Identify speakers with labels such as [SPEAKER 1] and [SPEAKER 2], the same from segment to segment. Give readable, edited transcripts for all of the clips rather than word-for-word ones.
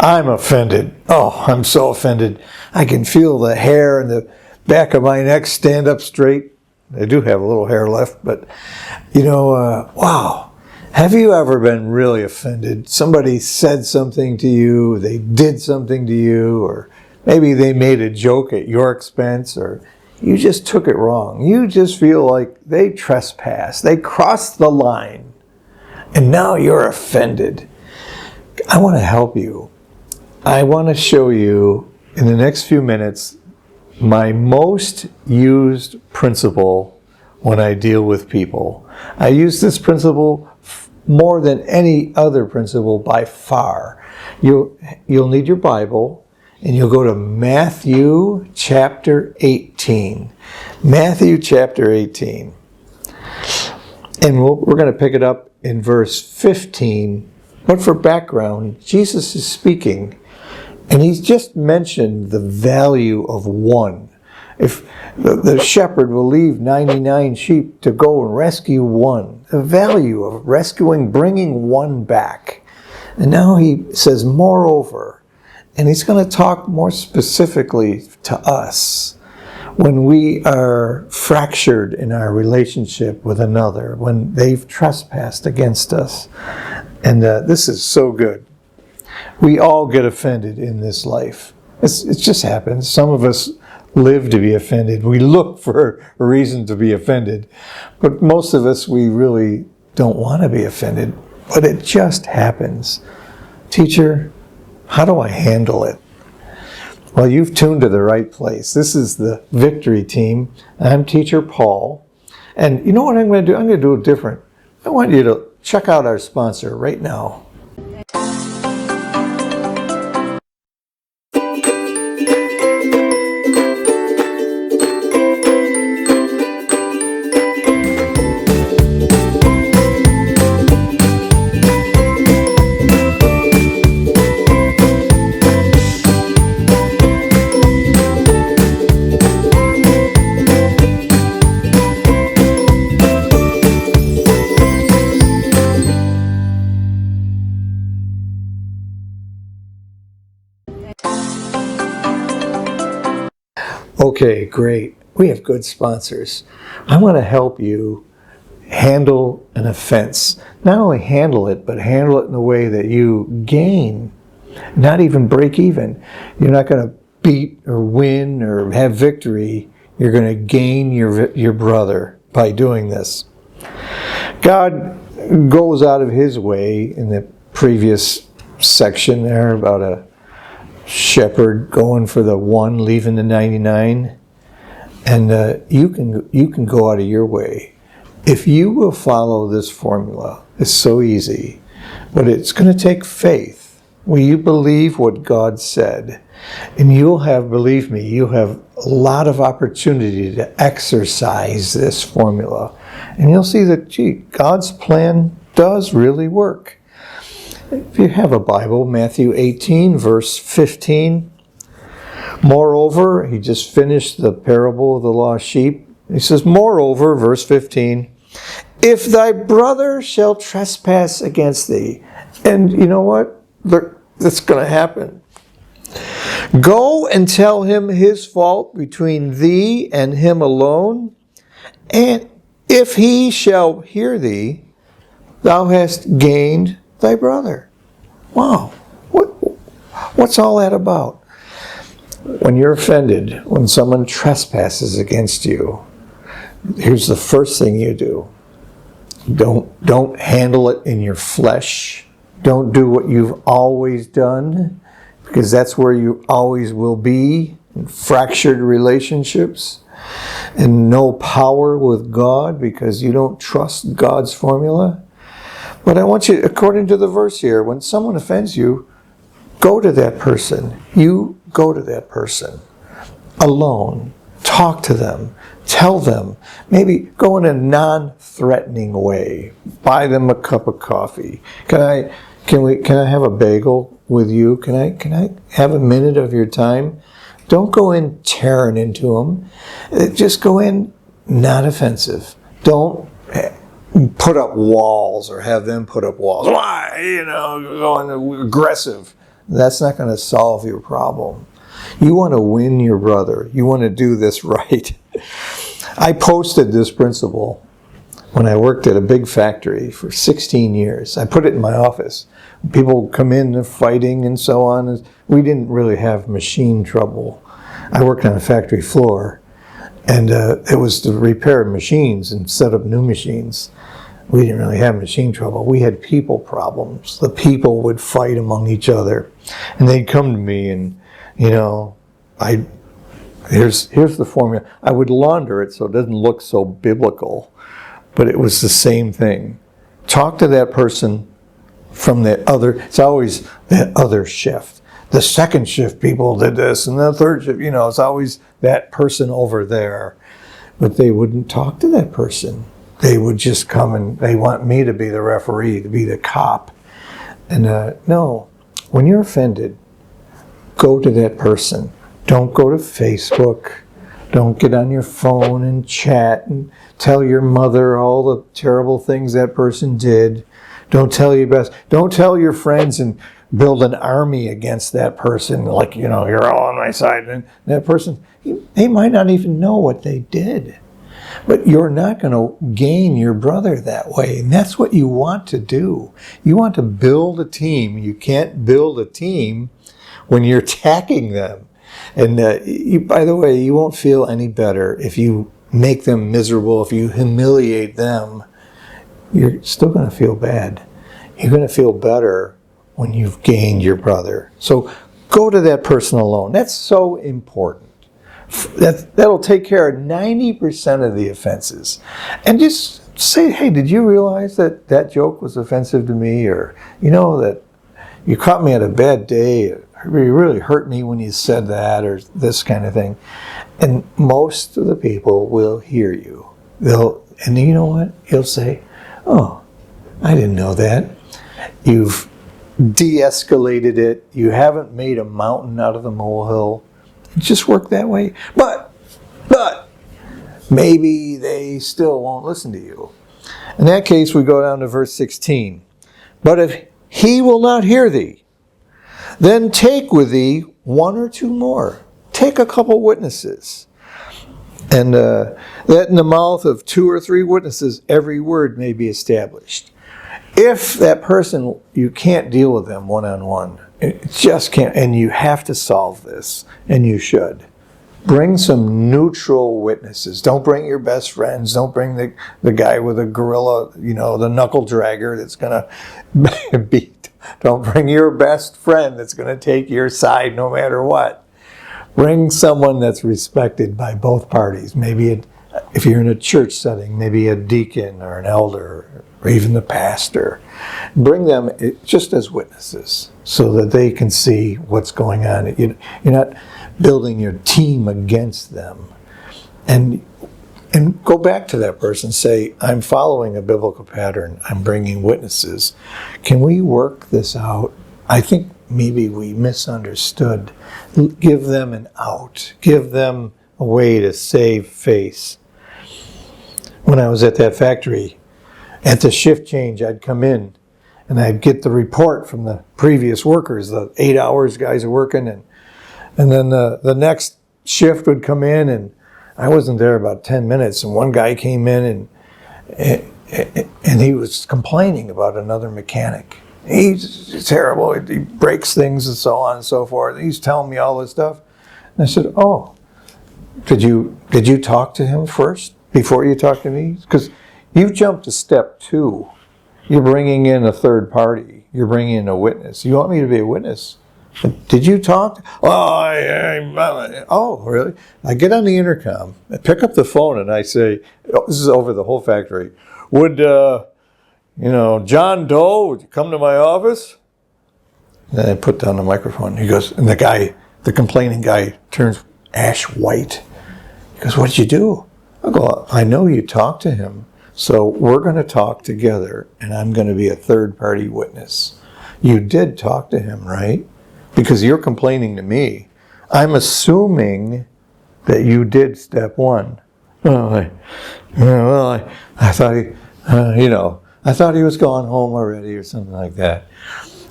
[SPEAKER 1] I'm offended. Oh, I'm so offended. I can feel the hair in the back of my neck stand up straight. I do have a little hair left, but wow. Have you ever been really offended? Somebody said something to you, they did something to you, or maybe they made a joke at your expense, or you just took it wrong. You just feel like they trespassed, they crossed the line, and now you're offended. I want to help you. I want to show you in the next few minutes my most used principle when I deal with people. I use this principle more than any other principle by far. You'll need your Bible, and you'll go to Matthew chapter 18. Matthew chapter 18. And we're going to pick it up in verse 15. But for background, Jesus is speaking, and he's just mentioned the value of one. If the shepherd will leave 99 sheep to go and rescue one, the value of rescuing, bringing one back. And now he says, moreover, and he's going to talk more specifically to us when we are fractured in our relationship with another, when they've trespassed against us. And this is so good. We all get offended in this life. It just happens. Some of us live to be offended. We look for a reason to be offended. But most of us, we really don't want to be offended. But it just happens. Teacher, how do I handle it? Well, you've tuned to the right place. This is the Victory Team. I'm Teacher Paul. And you know what I'm going to do? I'm going to do it different. I want you to check out our sponsor right now. Okay, great. We have good sponsors. I want to help you handle an offense. Not only handle it, but handle it in a way that you gain, not even break even. You're not going to beat or win or have victory. You're going to gain your brother by doing this. God goes out of his way in the previous section there about a shepherd going for the one, leaving the 99. And you can go out of your way. If you will follow this formula, it's so easy, but it's going to take faith. Will you believe what God said? And you'll have, believe me, you'll have a lot of opportunity to exercise this formula. And you'll see that, God's plan does really work. If you have a Bible, Matthew 18, verse 15. Moreover, he just finished the parable of the lost sheep. He says, moreover, verse 15, if thy brother shall trespass against thee. And you know what? That's going to happen. Go and tell him his fault between thee and him alone. And if he shall hear thee, thou hast gained thy brother. Wow. What's all that about? When you're offended, when someone trespasses against you, here's the first thing you do. Don't handle it in your flesh. Don't do what you've always done, because that's where you always will be, in fractured relationships, and no power with God because you don't trust God's formula. But I want you, according to the verse here, when someone offends you, go to that person. You go to that person alone. Talk to them. Tell them. Maybe go in a non-threatening way. Buy them a cup of coffee. Can I have a bagel with you? Can I have a minute of your time? Don't go in tearing into them. Just go in not offensive. Don't put up walls or have them put up walls. Why? Going aggressive. That's not going to solve your problem. You want to win your brother. You want to do this right. I posted this principle when I worked at a big factory for 16 years. I put it in my office. People come in, they're fighting and so on. We didn't really have machine trouble. I worked on a factory floor, and it was to repair machines and set up new machines. We didn't really have machine trouble. We had people problems. The people would fight among each other. And they'd come to me and, here's the formula. I would launder it so it doesn't look so biblical, but it was the same thing. Talk to that person from that other, it's always that other shift. The second shift people did this, and the third shift, it's always that person over there. But they wouldn't talk to that person. They would just come and they want me to be the referee, to be the cop. And no, when you're offended, go to that person. Don't go to Facebook. Don't get on your phone and chat and tell your mother all the terrible things that person did. Don't tell your friends and build an army against that person, like, you're all on my side. And that person, they might not even know what they did. But you're not going to gain your brother that way. And that's what you want to do. You want to build a team. You can't build a team when you're attacking them. And by the way, you won't feel any better if you make them miserable, if you humiliate them. You're still going to feel bad. You're going to feel better when you've gained your brother. So go to that person alone. That's so important. That'll take care of 90% of the offenses. And just say, hey, did you realize that that joke was offensive to me? Or, that you caught me at a bad day. It really hurt me when you said that, or this kind of thing. And most of the people will hear you. And you know what? He'll say, oh, I didn't know that. You've de-escalated it. You haven't made a mountain out of the molehill. Just work that way. But maybe they still won't listen to you. In that case, we go down to verse 16. But if he will not hear thee, then take with thee one or two more. Take a couple witnesses. And that in the mouth of two or three witnesses, every word may be established. If that person, you can't deal with them one-on-one, it just can't, and you have to solve this, and you should. Bring some neutral witnesses. Don't bring your best friends. Don't bring the guy with a gorilla, the knuckle dragger that's going to beat. Don't bring your best friend that's going to take your side no matter what. Bring someone that's respected by both parties. Maybe if you're in a church setting, maybe a deacon or an elder or even the pastor. Bring them just as witnesses so that they can see what's going on. You're not building your team against them. And go back to that person. Say, I'm following a biblical pattern. I'm bringing witnesses. Can we work this out? I think maybe we misunderstood. Give them an out. Give them a way to save face. When I was at that factory, at the shift change, I'd come in and I'd get the report from the previous workers, the 8 hours guys are working, and then the next shift would come in, and I wasn't there about 10 minutes, and one guy came in and he was complaining about another mechanic. He's terrible. He breaks things and so on and so forth. He's telling me all this stuff. And I said, oh, did you talk to him first before you talked to me? Because you've jumped to step 2. You're bringing in a third party. You're bringing in a witness. You want me to be a witness? Did you talk? Oh, really? I get on the intercom, I pick up the phone, and I say, this is over the whole factory. Would, John Doe, would you come to my office? And then I put down the microphone. He goes, and the complaining guy turns ash white. He goes, what'd you do? I go, I know you talked to him, so we're going to talk together, and I'm going to be a third-party witness. You did talk to him, right? Because you're complaining to me. I'm assuming that you did step 1. I thought I thought he was gone home already or something like that.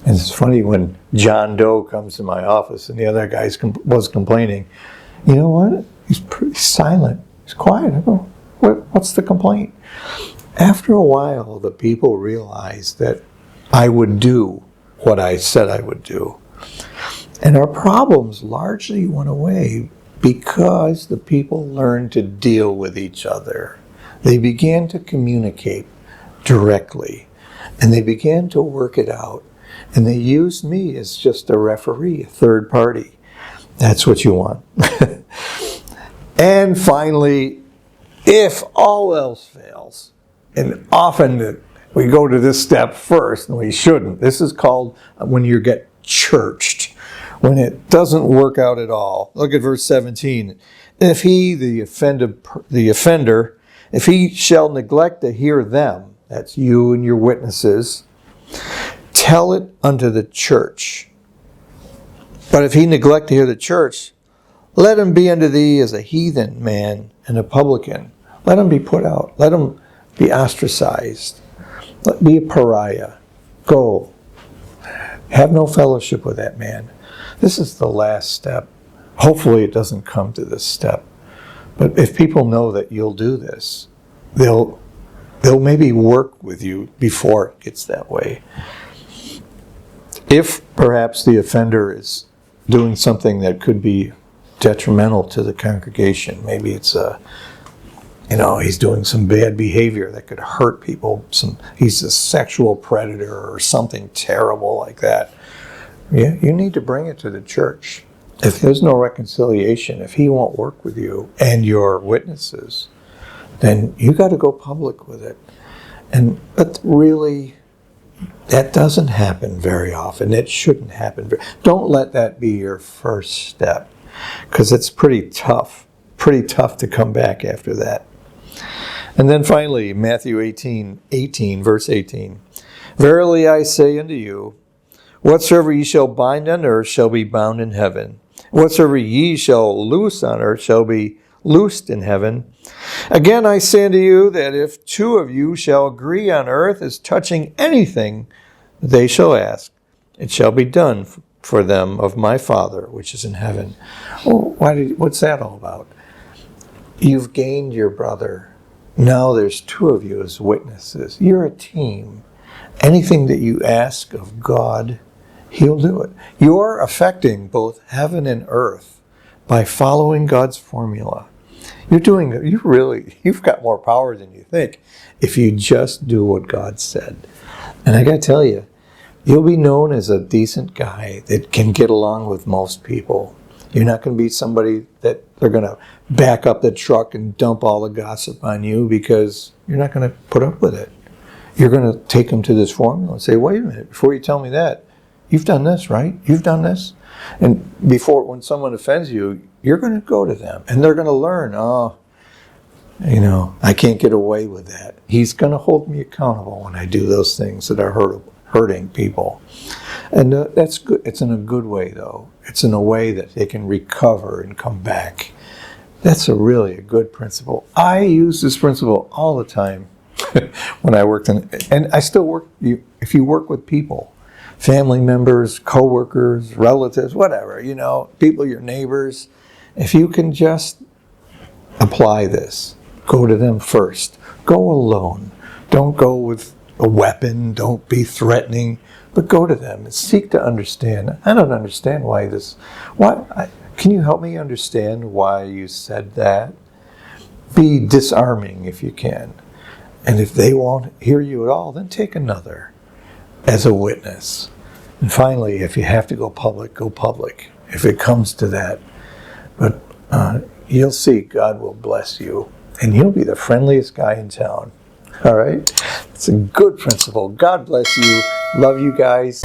[SPEAKER 1] And it's funny when John Doe comes to my office and the other guy was complaining, you know what? He's pretty silent. He's quiet. I go, what's the complaint? After a while, the people realized that I would do what I said I would do. And our problems largely went away because the people learned to deal with each other. They began to communicate directly, and they began to work it out. And they used me as just a referee, a third party. That's what you want. And finally, if all else fails, and often we go to this step first, and we shouldn't. This is called when you get churched, when it doesn't work out at all. Look at verse 17. If he, the offender, if he shall neglect to hear them, that's you and your witnesses, tell it unto the church. But if he neglect to hear the church, let him be unto thee as a heathen man and a publican. Let him be put out. Let him be ostracized. Be a pariah. Go. Have no fellowship with that man. This is the last step. Hopefully it doesn't come to this step. But if people know that you'll do this, they'll maybe work with you before it gets that way. If perhaps the offender is doing something that could be detrimental to the congregation, maybe it's he's doing some bad behavior that could hurt people. He's a sexual predator or something terrible like that. Yeah, you need to bring it to the church. If there's no reconciliation, if he won't work with you and your witnesses, then you got to go public with it. But really, that doesn't happen very often. It shouldn't happen. Don't let that be your first step, because it's pretty tough to come back after that. And then finally, Matthew 18, verse 18. Verily I say unto you, whatsoever ye shall bind on earth shall be bound in heaven. Whatsoever ye shall loose on earth shall be loosed in heaven. Again I say unto you that if two of you shall agree on earth as touching anything they shall ask, it shall be done for them of my Father which is in heaven. Oh, what's that all about? You've gained your brother. Now there's two of you as witnesses. You're a team. Anything that you ask of God, He'll do it. You're affecting both heaven and earth by following God's formula. You've got more power than you think if you just do what God said. And I got to tell you, you'll be known as a decent guy that can get along with most people. You're not going to be somebody that they're going to back up the truck and dump all the gossip on you, because you're not going to put up with it. You're going to take them to this formula and say, wait a minute, before you tell me that, you've done this, right? You've done this. And when someone offends you, you're going to go to them and they're going to learn, I can't get away with that. He's going to hold me accountable when I do those things that are hurting people. And that's good. It's in a good way, though. It's in a way that they can recover and come back. That's really a good principle. I use this principle all the time when I worked and I still work. If you work with people, family members, co-workers, relatives, whatever, people, your neighbors, if you can just apply this, go to them first. Go alone. Don't go with a weapon. Don't be threatening, but go to them and seek to understand. I don't understand why this. Can you help me understand why you said that? Be disarming if you can. And if they won't hear you at all, then take another as a witness. And finally, if you have to go public, go public, if it comes to that. But you'll see God will bless you, and you'll be the friendliest guy in town. All right? It's a good principle. God bless you. Love you guys.